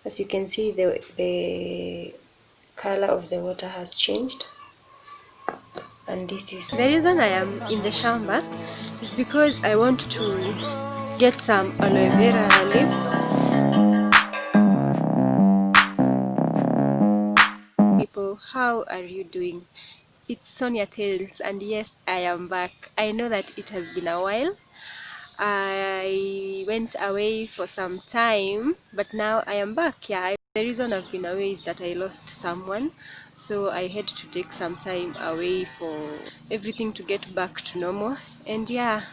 As you can see, the color of the water has changed. And this is the reason I am in the shamba, is because I want to get some aloe vera leaf. People, how are you doing? It's Sonia Tales, and yes, I am back. I know that it has been a while. I went away for some time, but now I am back. Yeah, the reason I've been away is that I lost someone, so I had to take some time away for everything to get back to normal. And yeah,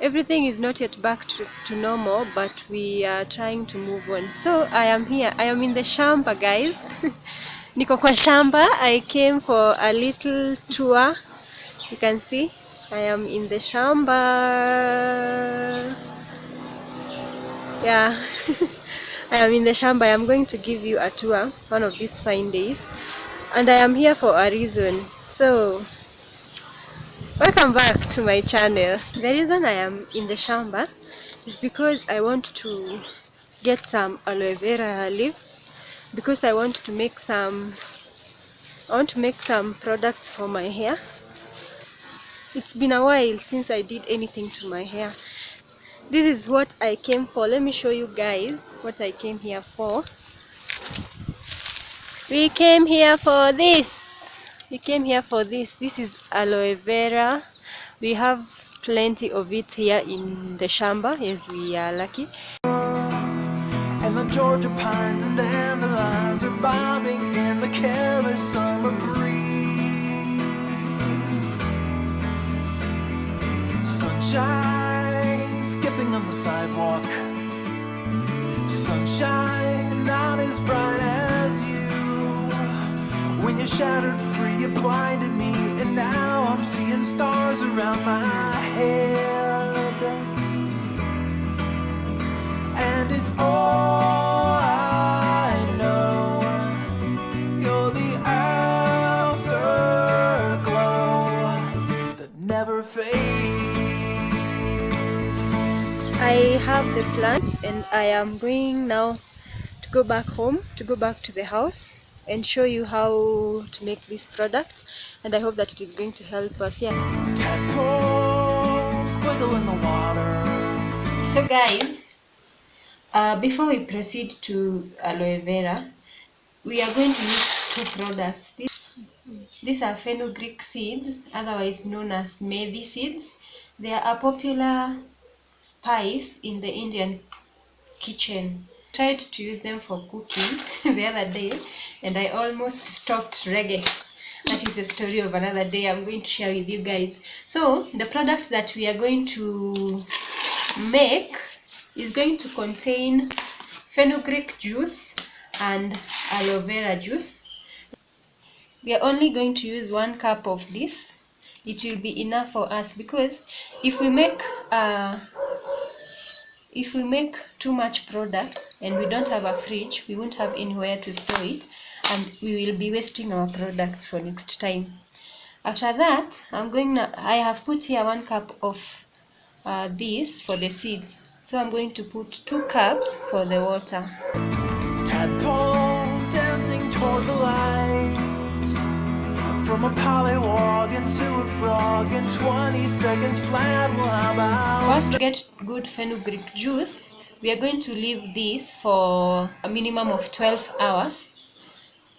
everything is not yet back to normal, but we are trying to move on. So I am here. I am in the shamba, guys. Niko kwa shamba. I came for a little tour. You can see I am in the shamba. Yeah. I am in the shamba. I am going to give you a tour one of these fine days, and I am here for a reason. So welcome back to my channel. The reason I am in the shamba is because I want to get some aloe vera leaf, because I want to make some products for my hair. It's been a while since I did anything to my hair. This is what I came for. Let me show you guys what I came here for. We came here for this. This is aloe vera. We have plenty of it here in the shamba. Yes, we are lucky. And the Georgia pines and dandelions are bobbing in the careless summer breeze. Sunshine skipping on the sidewalk. Sunshine not as bright as you. When you shattered free, you blinded me, and now I'm seeing stars around my head. And it's all I know. You're the afterglow that never fades. I have the plants, and I am going now to go back home, to go back to the house and show you how to make this product, and I hope that it is going to help us. Yeah. Tadpoles squiggle in the water. So guys, before we proceed to aloe vera, we are going to use two products. These are fenugreek seeds, otherwise known as methi seeds. They are a popular spice in the Indian kitchen. I tried to use them for cooking the other day, and I almost stopped reggae. That is the story of another day. I'm going to share with you guys. So the product that we are going to make is going to contain fenugreek juice and aloe vera juice. We are only going to use 1 cup of this. It will be enough for us, because if we make too much product and we don't have a fridge, we won't have anywhere to store it, and we will be wasting our products for next time. After that, I have put here 1 cup of this for the seeds, so I'm going to put 2 cups for the water. Tadpole dancing toward the light, from a pollywog into a frog in 20 seconds flat. Well, how about first, to get good fenugreek juice, we are going to leave this for a minimum of 12 hours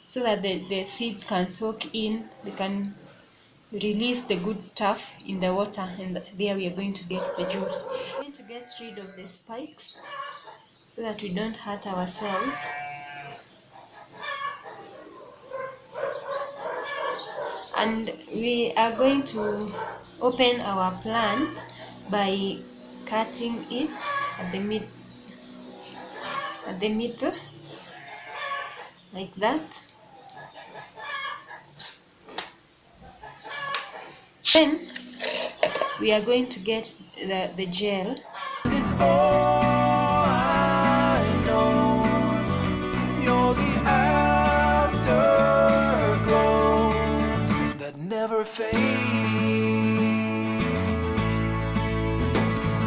so that the seeds can soak in, they can release the good stuff in the water, and there we are going to get the juice. We're going to get rid of the spikes so that we don't hurt ourselves. And we are going to open our plant by cutting it at the middle, like that. Then we are going to get the gel. It's all I know. You're the afterglow that never fades.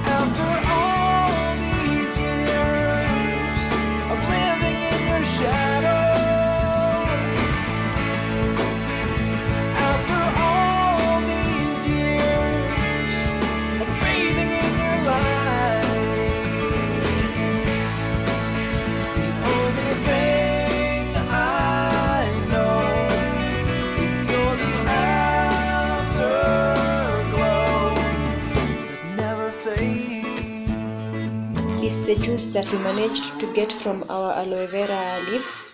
After all these years of living in juice that we managed to get from our aloe vera leaves.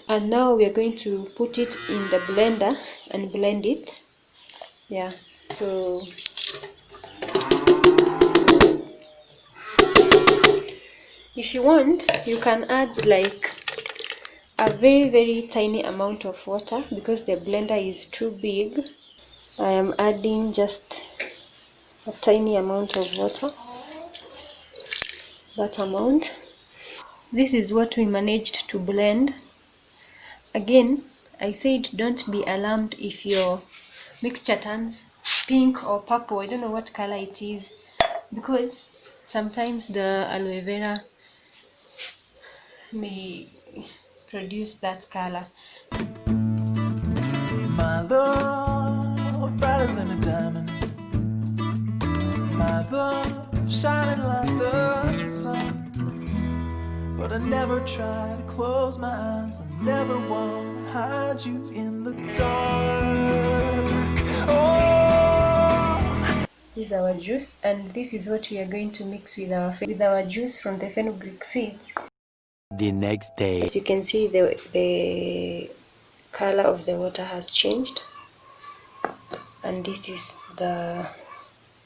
And now we are going to put it in the blender and blend it. Yeah, so if you want, you can add like a very tiny amount of water because the blender is too big. I am adding just a tiny amount of water, that amount. This is what we managed to blend. Again, I said don't be alarmed if your mixture turns pink or purple. I don't know what color it is, because sometimes the aloe vera may produce that color. My love, brighter than a diamond. My love, shining like the sun. But I never try to close my eyes. I never want to hide you in the dark. Oh. This is our juice, and this is what we are going to mix with our juice from the fenugreek seeds. The next day, as you can see, the color of the water has changed, and this is the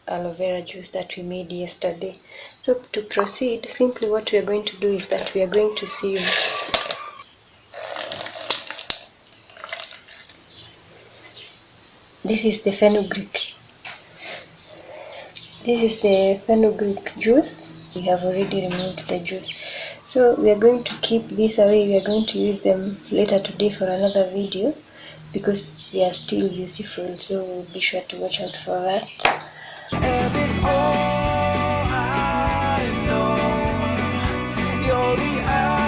aloe vera juice that we made yesterday. So to proceed, simply what we are going to do is that we are going to sieve. This is the fenugreek. This is the fenugreek juice. We have already removed the juice. So we are going to keep this away. We are going to use them later today for another video because they are still useful. So be sure to watch out for that. and it's all I know. You're the afterglow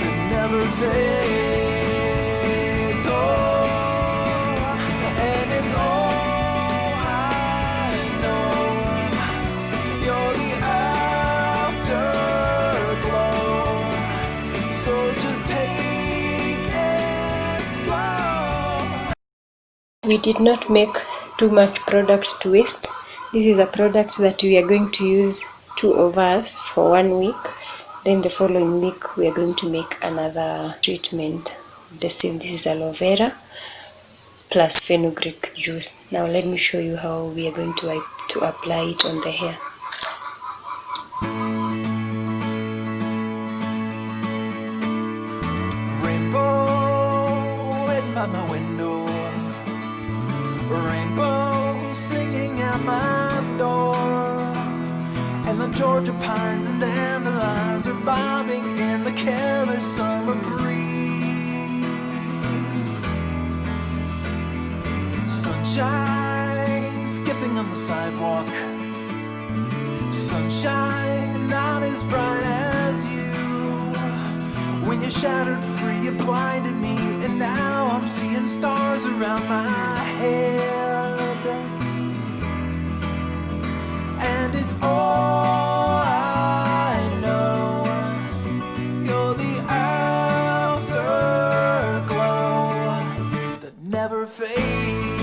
that never fades. Oh, and it's all I know. You're the afterglow. So just take it slow. We did not make too much product to waste. This is a product that we are going to use 2 of us for 1 week. Then the following week we are going to make another treatment. The same. This is aloe vera plus fenugreek juice. Now let me show you how we are going to apply it on the hair. Rainbow waiting by my window, rainbow singing at my door, and the Georgia pines and dandelions are bobbing in the careless summer breeze. Sunshine skipping on the sidewalk, sunshine not as bright as you. When you shattered free, you blinded me, and now I'm seeing stars around my head. And it's all I know. You're the afterglow that never fades.